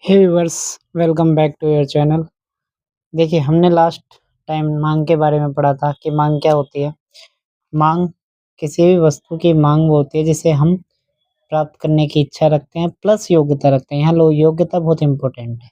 Hey viewers, welcome back to your channel. देखिए, हमने last time मांग के बारे में पढ़ा था कि मांग क्या होती है। मांग किसी भी वस्तु की मांग वो होती है जिसे हम प्राप्त करने की इच्छा रखते हैं प्लस योग्यता रखते हैं। यहाँ लो योग्यता बहुत इंपॉर्टेंट है।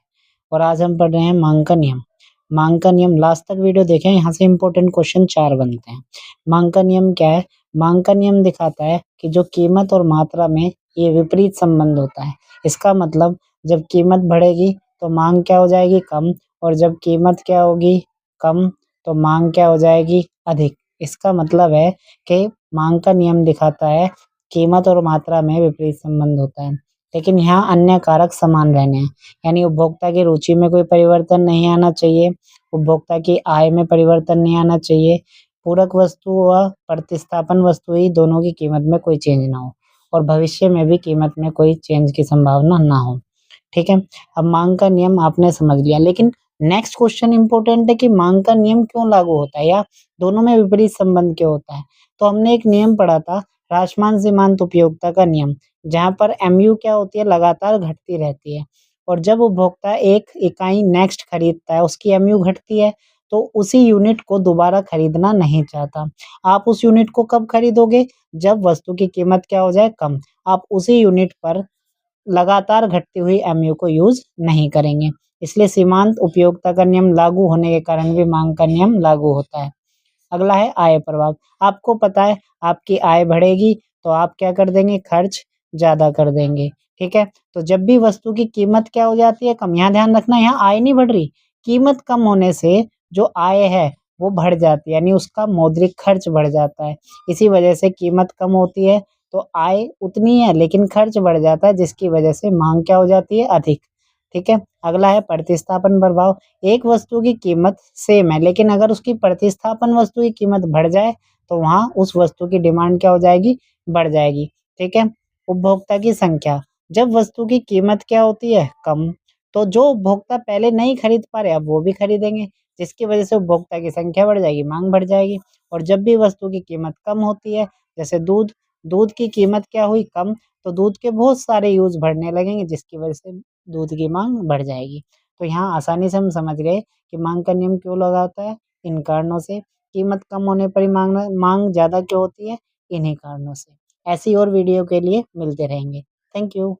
और आज हम पढ़ रहे हैं मांग का नियम। मांग का नियम लास्ट तक वीडियो देखें, यहाँ से इंपॉर्टेंट क्वेश्चन 4 बनते हैं। मांग का नियम क्या है? मांग का नियम दिखाता है कि जो कीमत और मात्रा में ये विपरीत संबंध होता है। इसका मतलब जब कीमत बढ़ेगी तो मांग क्या हो जाएगी? कम। और जब कीमत क्या होगी? कम, तो मांग क्या हो जाएगी? अधिक। इसका मतलब है कि मांग का नियम दिखाता है कीमत और मात्रा में विपरीत संबंध होता है, लेकिन यहाँ अन्य कारक समान रहने हैं। यानी उपभोक्ता की रुचि में कोई परिवर्तन नहीं आना चाहिए, उपभोक्ता की आय में परिवर्तन नहीं आना चाहिए, पूरक वस्तु व प्रतिस्थापन वस्तु ही दोनों की कीमत में कोई चेंज ना हो, और भविष्य में भी कीमत में कोई चेंज की संभावना ना हो। ठीक है, अब मांग का नियम आपने समझ लिया, लेकिन नेक्स्ट क्वेश्चन इंपॉर्टेंट है कि मांग का नियम क्यों लागू होता है या दोनों में विपरीत संबंध क्यों होता है। तो हमने एक नियम पढ़ा था, राशमान सीमांत उपयोगिता का नियम, जहाँ पर MU क्या होती है? लगातार घटती रहती है। और जब उपभोक्ता एक इकाई नेक्स्ट खरीदता है, उसकी MU घटती है, तो उसी यूनिट को दोबारा खरीदना नहीं चाहता। आप उस यूनिट को कब खरीदोगे? जब वस्तु की कीमत क्या हो जाए? कम। आप उसी यूनिट पर लगातार घटती हुई MU को यूज़ नहीं करेंगे। इसलिए सीमांत उपयोगिता का नियम लागू होने के कारण भी मांग का नियम लागू होता है। अगला है आय प्रभाव। आपको पता है आपकी आय बढ़ेगी तो आप क्या कर देंगे? खर्च ज़्यादा कर देंगे। ठीक है? तो जब भी वस्तु की कीमत क्या हो जाती है? कम। यहाँ ध्यान रखना, यहाँ आय नहीं बढ़ रही, कीमत कम होने से जो आय है वो बढ़ जाती है, यानी उसका मौद्रिक खर्च बढ़ जाता है। इसी वजह से कीमत कम होती है तो आय उतनी है लेकिन खर्च बढ़ जाता है, जिसकी वजह से मांग क्या हो जाती है? अधिक। ठीक है? अगला है प्रतिस्थापन प्रभाव। एक वस्तु की कीमत सेम है, लेकिन अगर उसकी प्रतिस्थापन वस्तु की कीमत बढ़ जाए तो वहाँ उस वस्तु की डिमांड क्या हो जाएगी? बढ़ जाएगी। ठीक है? उपभोक्ता की संख्या। जब वस्तु की कीमत क्या होती है? कम, तो जो उपभोक्ता पहले नहीं खरीद पा रहे अब वो भी खरीदेंगे, जिसकी वजह से उपभोक्ता की संख्या बढ़ जाएगी, मांग बढ़ जाएगी। और जब भी वस्तु की कीमत कम होती है, जैसे दूध, दूध की कीमत क्या हुई? कम, तो दूध के बहुत सारे यूज़ बढ़ने लगेंगे, जिसकी वजह से दूध की मांग बढ़ जाएगी। तो यहाँ आसानी से हम समझ गए कि मांग का नियम क्यों लगा होता है? इन कारणों से। कीमत कम होने पर ही मांग ज़्यादा क्यों होती है? इन्हीं कारणों से। ऐसी और वीडियो के लिए मिलते रहेंगे। Thank you.